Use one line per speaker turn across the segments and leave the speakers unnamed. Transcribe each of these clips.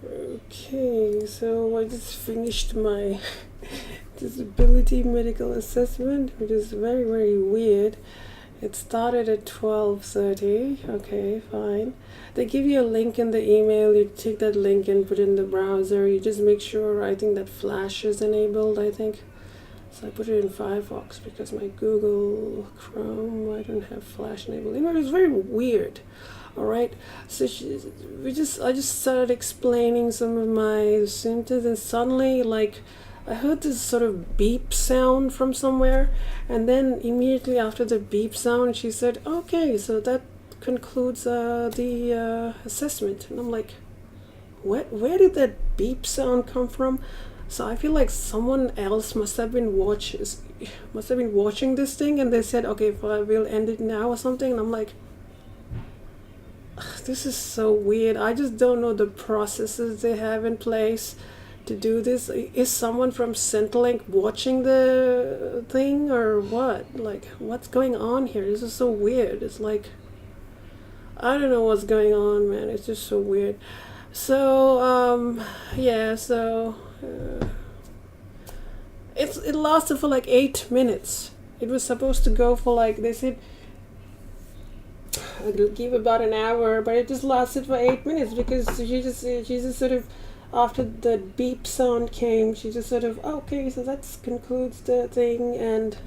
Okay, so I just finished my disability medical assessment, which is very, very weird. It started at 12:30. Okay, fine. They give you a link in the email. You take that link and put it in the browser. You just make sure, I think that Flash is enabled, I think. So I put it in Firefox because my Google Chrome, I don't have Flash enabled. Anyway, it was very weird. All right, so I just started explaining some of my symptoms, and suddenly, like, I heard this sort of beep sound from somewhere, and then immediately after the beep sound, she said, "Okay, so that concludes the assessment." And I'm like, Where did that beep sound come from? So I feel like someone else must have been watching this thing, and they said, "Okay, we'll end it now" or something. And I'm like, this is so weird. I just don't know the processes they have in place to do this. Is someone from Centrelink watching the thing or what? Like, what's going on here? This is so weird. It's like, I don't know what's going on, man. It's just so weird. So, yeah, so it lasted for like 8 minutes. It was supposed to go for like, they said it'll give about an hour, but it just lasted for 8 minutes because she just sort of, after the beep sound came, she just sort of, okay, so that concludes the thing. And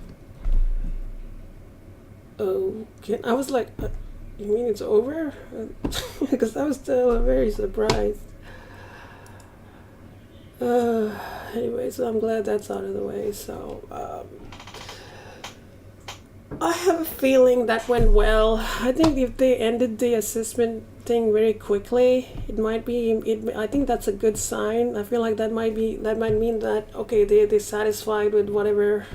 okay, I was like, you mean it's over? Because I was still very surprised. Anyway, so I'm glad that's out of the way. So I have a feeling that went well. I think if they ended the assessment thing very quickly, it might be. I think that's a good sign. I feel like that might mean that, okay, they're satisfied with whatever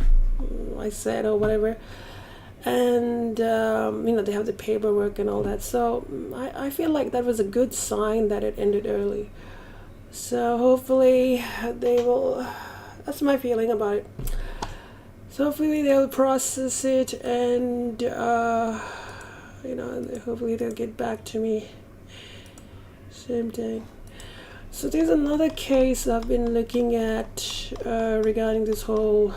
I said or whatever, and they have the paperwork and all that. So I feel like that was a good sign that it ended early. So hopefully they will. That's my feeling about it. So hopefully they'll process it, and hopefully they'll get back to me. Same thing. So there's another case I've been looking at regarding this whole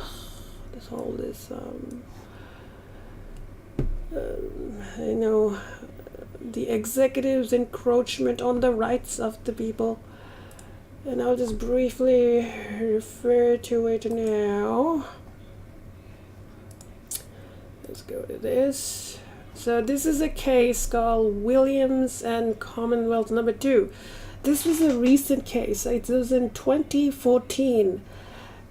the executives' encroachment on the rights of the people. And I'll just briefly refer to it now. Let's go to this. So this is a case called Williams and Commonwealth Number 2. This was a recent case. It was in 2014.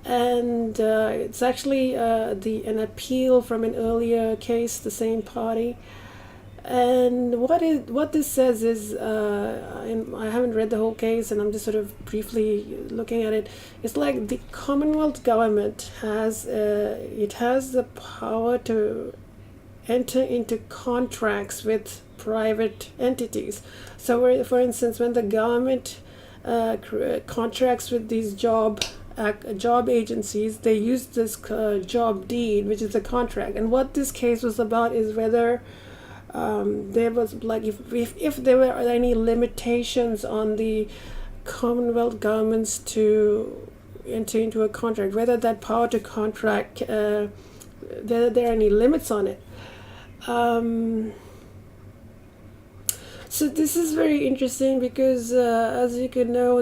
And it's actually an appeal from an earlier case, the same party. And what this says is, I haven't read the whole case, and I'm just sort of briefly looking at it. It's like the Commonwealth government has the power to enter into contracts with private entities. So, for instance, when the government contracts with these job agencies, they use this job deed, which is a contract. And what this case was about is whether there was, like, if there were any limitations on the Commonwealth governments to enter into a contract, whether that power to contract, whether there are any limits on it. So this is very interesting because, as you can know,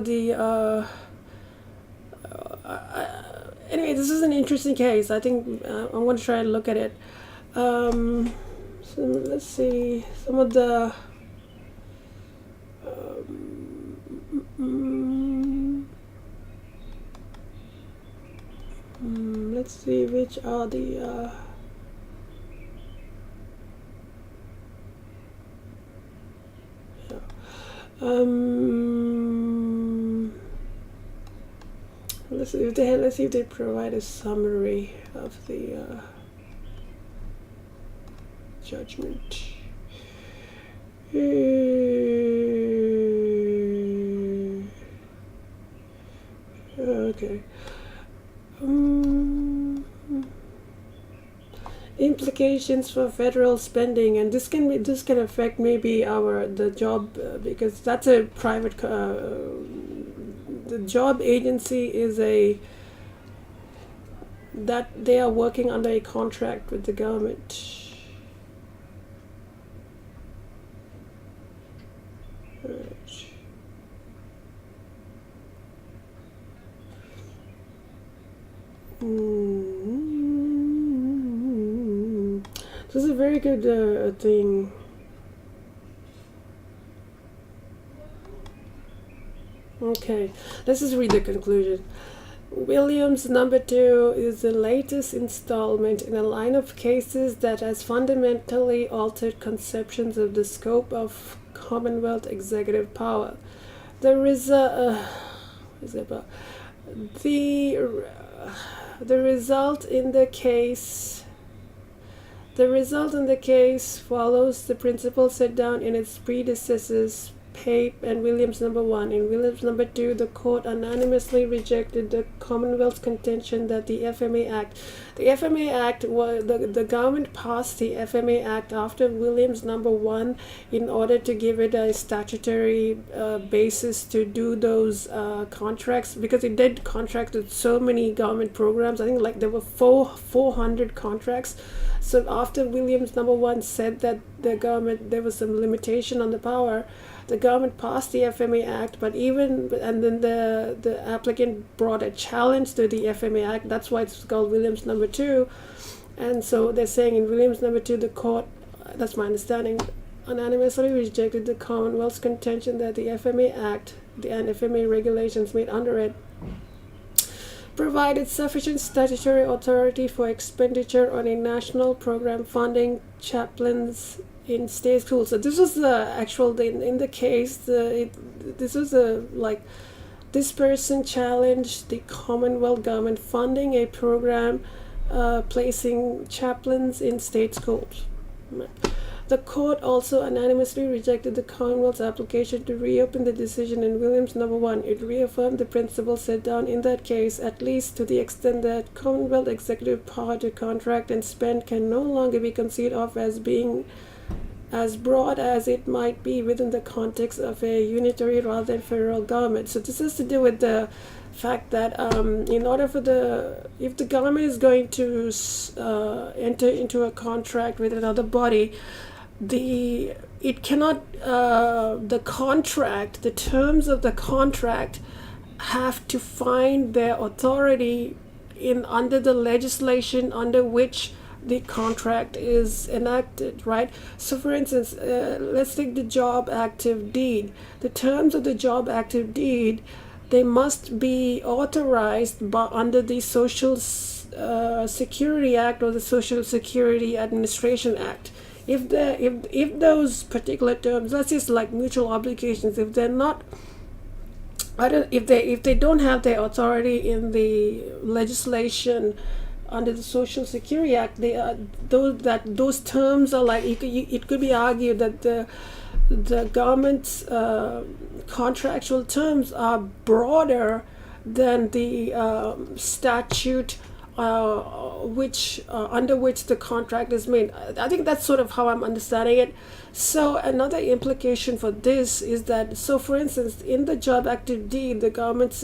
anyway, this is an interesting case. I think I'm going to try to look at it. So let's see some of the let's see which are the let's see if they provide a summary of the judgment. Okay. Implications for federal spending, and this can affect maybe the job, because that's a private the job agency is a that they are working under a contract with the government. Right. This is a very good thing. Okay, let's just read the conclusion. Williams number 2 is the latest installment in a line of cases that has fundamentally altered conceptions of the scope of Commonwealth executive power. The result in the case follows the principle set down in its predecessors, Pape and Williams number 1. In Williams number 2, the court unanimously rejected the Commonwealth's contention that the FMA Act, the government passed the FMA Act after Williams number 1 in order to give it a statutory basis to do those contracts, because it did contract with so many government programs. I think like there were 400 contracts. So after Williams number 1 said that the government, there was some limitation on the power, the government passed the FMA Act, and then the applicant brought a challenge to the FMA Act. That's why it's called Williams number 2. And so they're saying in Williams number 2, the court, that's my understanding, unanimously rejected the Commonwealth's contention that the FMA Act and FMA regulations made under it provided sufficient statutory authority for expenditure on a national program funding chaplains in state schools. So this was the actual thing in the case. This was this person challenged the Commonwealth government funding a program placing chaplains in state schools. The court also unanimously rejected the Commonwealth's application to reopen the decision in Williams number 1. It reaffirmed the principle set down in that case, at least to the extent that Commonwealth executive power to contract and spend can no longer be conceived of as being as broad as it might be within the context of a unitary rather than federal government. So this has to do with the fact that in order for if the government is going to enter into a contract with another body, the terms of the contract have to find their authority under the legislation under which the contract is enacted, right? So for instance, let's take the job active deed. The terms of the job active deed, they must be authorized under the Social Security Act or the Social Security Administration Act. If those particular terms, let's just like mutual obligations, if they're not, if they don't have their authority in the legislation under the Social Security Act, those terms are like, it could be argued that the government's contractual terms are broader than the statute under which the contract is made. I think that's sort of how I'm understanding it. So another implication for this is that, so for instance, in the job active deed, the government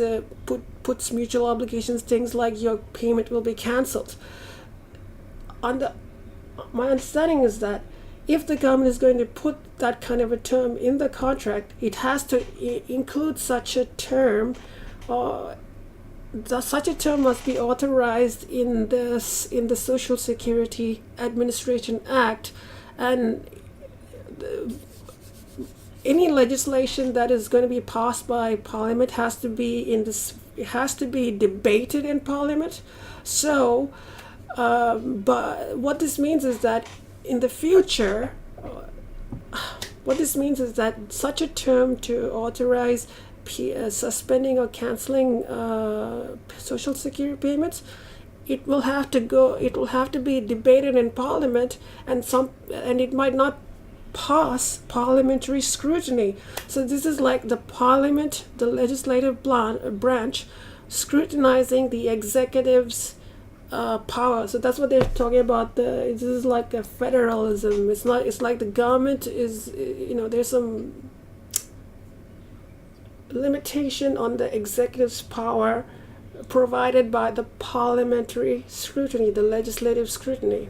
puts mutual obligations, things like your payment will be cancelled. My understanding is that if the government is going to put that kind of a term in the contract, it has to include such a term, such a term must be authorized in the Social Security Administration Act, and any legislation that is going to be passed by Parliament has to be debated in Parliament. So, but what this means is that in the future, such a term to authorize suspending or canceling Social Security payments, it will have to be debated in Parliament, and it might not pass parliamentary scrutiny. So this is like the Parliament, the legislative branch, scrutinizing the executive's power. So that's what they're talking about. This is like a federalism. It's like the government is, there's some limitation on the executive's power provided by the parliamentary scrutiny, the legislative scrutiny.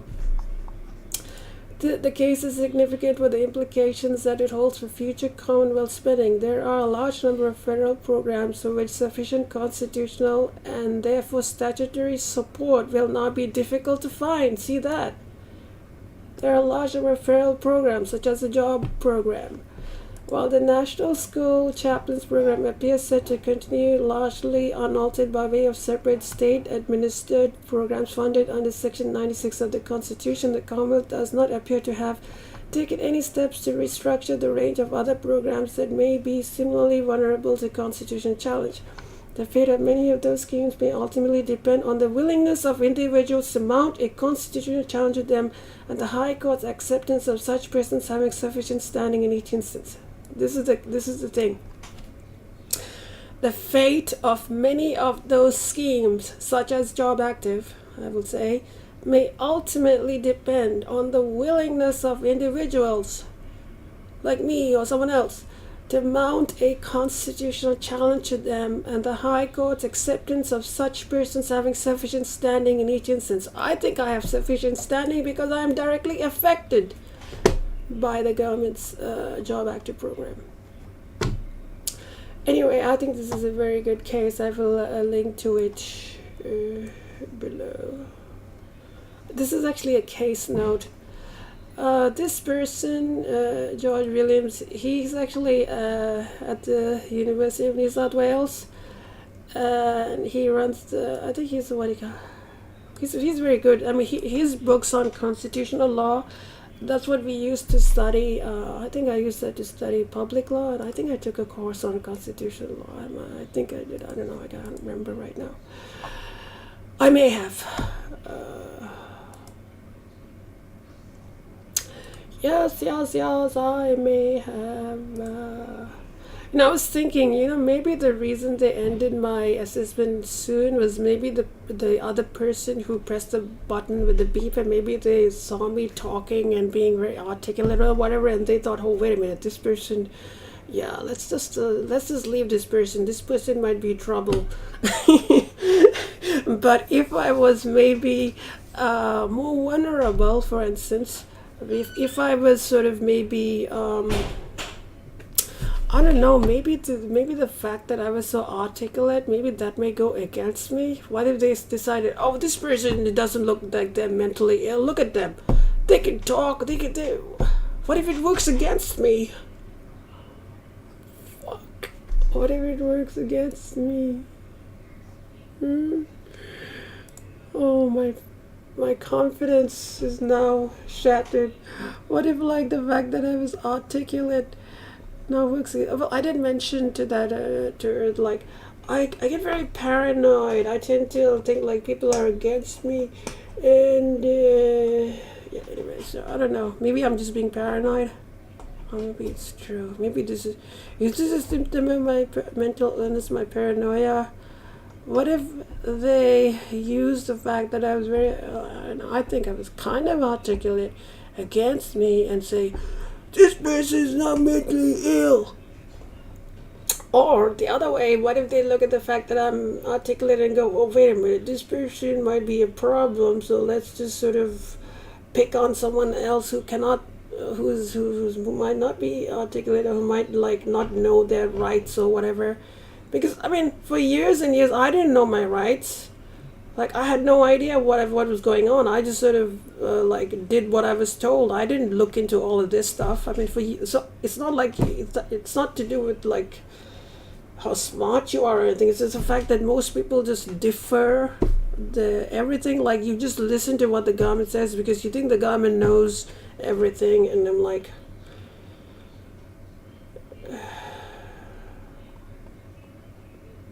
The case is significant for the implications that it holds for future Commonwealth spending. There are a large number of federal programs for which sufficient constitutional and therefore statutory support will not be difficult to find. See that? There are a large number of federal programs, such as the JOB program, while the National School Chaplains Program appears set to continue largely unaltered by way of separate state-administered programs funded under Section 96 of the Constitution. The Commonwealth does not appear to have taken any steps to restructure the range of other programs that may be similarly vulnerable to constitutional challenge. The fate of many of those schemes may ultimately depend on the willingness of individuals to mount a constitutional challenge to them and the High Court's acceptance of such persons having sufficient standing in each instance. This is the thing. The fate of many of those schemes, such as Job Active, I will say, may ultimately depend on the willingness of individuals, like me or someone else, to mount a constitutional challenge to them and the High Court's acceptance of such persons having sufficient standing in each instance. I think I have sufficient standing because I am directly affected by the government's Job Active program. Anyway, I think this is a very good case. I will link to it below. This is actually a case note. This person, George Williams, he's actually at the University of New South Wales, and he runs I think he's what he got. He's very good. I mean, his books on constitutional law. That's what we used to study. I think I used that to study public law, and I think I took a course on constitutional law. I think I did. I don't know. I can't remember right now. I may have. Yes, I may have. And I was thinking, maybe the reason they ended my assessment soon was maybe the other person who pressed the button with the beep, and maybe they saw me talking and being very articulate or whatever, and they thought, oh, wait a minute, this person, yeah, let's just leave this person. This person might be trouble. But if I was maybe more vulnerable, for instance, if I was sort of maybe I don't know, maybe the fact that I was so articulate, maybe that may go against me. What if they decided, oh, this person doesn't look like they're mentally ill, look at them, they can talk, they can do. What if it works against me? Fuck. What if it works against me? Oh, my confidence is now shattered. What if, like, the fact that I was articulate now works? Well, I did mention to that to her, like, I get very paranoid. I tend to think like people are against me, and yeah. Anyway, so I don't know. Maybe I'm just being paranoid. Or maybe it's true. Maybe this is a symptom of my mental illness, my paranoia. What if they use the fact that I was very, I think I was kind of articulate, against me and say, this person is not mentally ill? Or the other way, what if they look at the fact that I'm articulate and go, oh, wait a minute, this person might be a problem, so let's just sort of pick on someone else who cannot, who might not be articulate, or who might like not know their rights or whatever. Because, I mean, for years and years, I didn't know my rights. Like, I had no idea what was going on. I just sort of, like, did what I was told. I didn't look into all of this stuff. I mean, so it's not like, it's not to do with, like, how smart you are or anything. It's just the fact that most people just defer everything. Like, you just listen to what the government says because you think the government knows everything. And I'm like,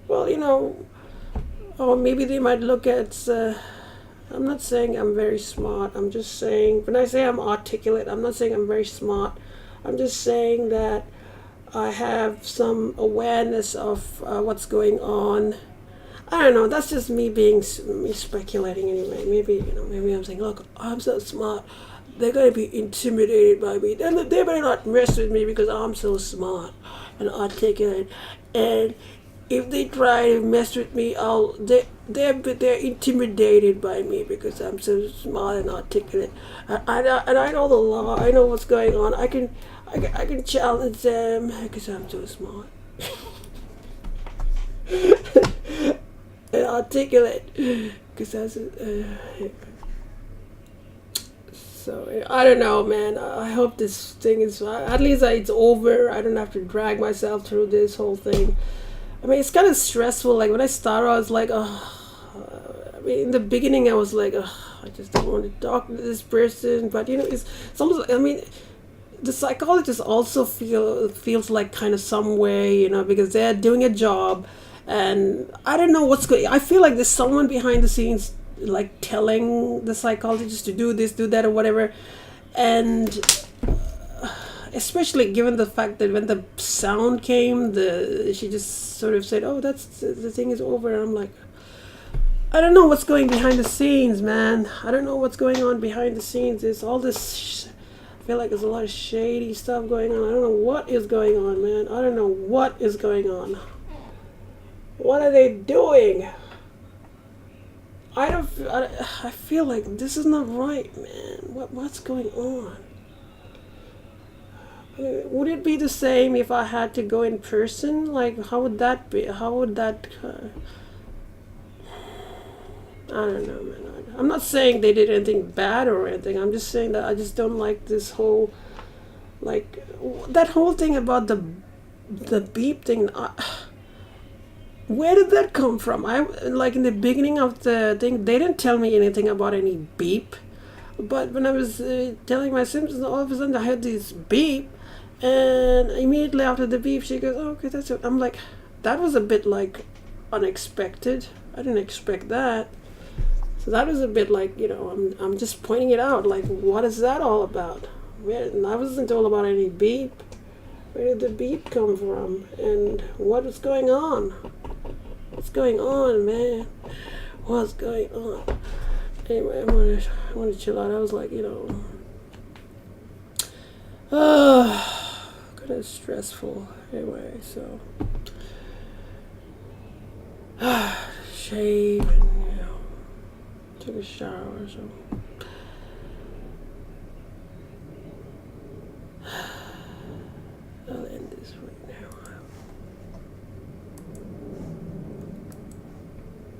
well, or maybe they might look at, I'm not saying I'm very smart. I'm just saying, when I say I'm articulate, I'm not saying I'm very smart. I'm just saying that I have some awareness of what's going on. I don't know. That's just me speculating anyway. Maybe I'm saying, look, I'm so smart. they're gonna be intimidated by me. They better not mess with me because I'm so smart and articulate. And if they try to mess with me, they're intimidated by me because I'm so smart and articulate. And I know the law. I know what's going on. I can challenge them because I'm so smart and articulate. Because that's so I don't know, man. I hope this thing is at least it's over. I don't have to drag myself through this whole thing. I mean, it's kind of stressful. Like when I started, I was like, I mean, in the beginning, I was like, I just don't want to talk to this person. But it's almost. I mean, the psychologist also feels like kind of some way, because they're doing a job, and I don't know what's going. I feel like there's someone behind the scenes, like telling the psychologist to do this, do that, or whatever, and especially given the fact that when the sound came, she just sort of said, "Oh, that's the thing is over." And I'm like, I don't know what's going behind the scenes, man. I don't know what's going on behind the scenes. There's all this. I feel like there's a lot of shady stuff going on. I don't know what is going on, man. I don't know what is going on. What are they doing? I feel like this is not right, man. What's going on? Would it be the same if I had to go in person? Like, how would that be? How would that? I don't know, man. I'm not saying they did anything bad or anything. I'm just saying that I just don't like this whole, like, that whole thing about the beep thing. Where did that come from? I like in the beginning of the thing, they didn't tell me anything about any beep, but when I was telling my symptoms, all of a sudden I had this beep, and immediately after the beep, she goes, "Oh, okay, that's it." I'm like, that was a bit like unexpected. I didn't expect that. So that was a bit like, I'm just pointing it out. Like, what is that all about? I wasn't told about any beep. Where did the beep come from? And what is going on? What's going on, man? What's going on? Anyway, I want to chill out. I was like, kind of stressful. Anyway, so shave and took a shower. So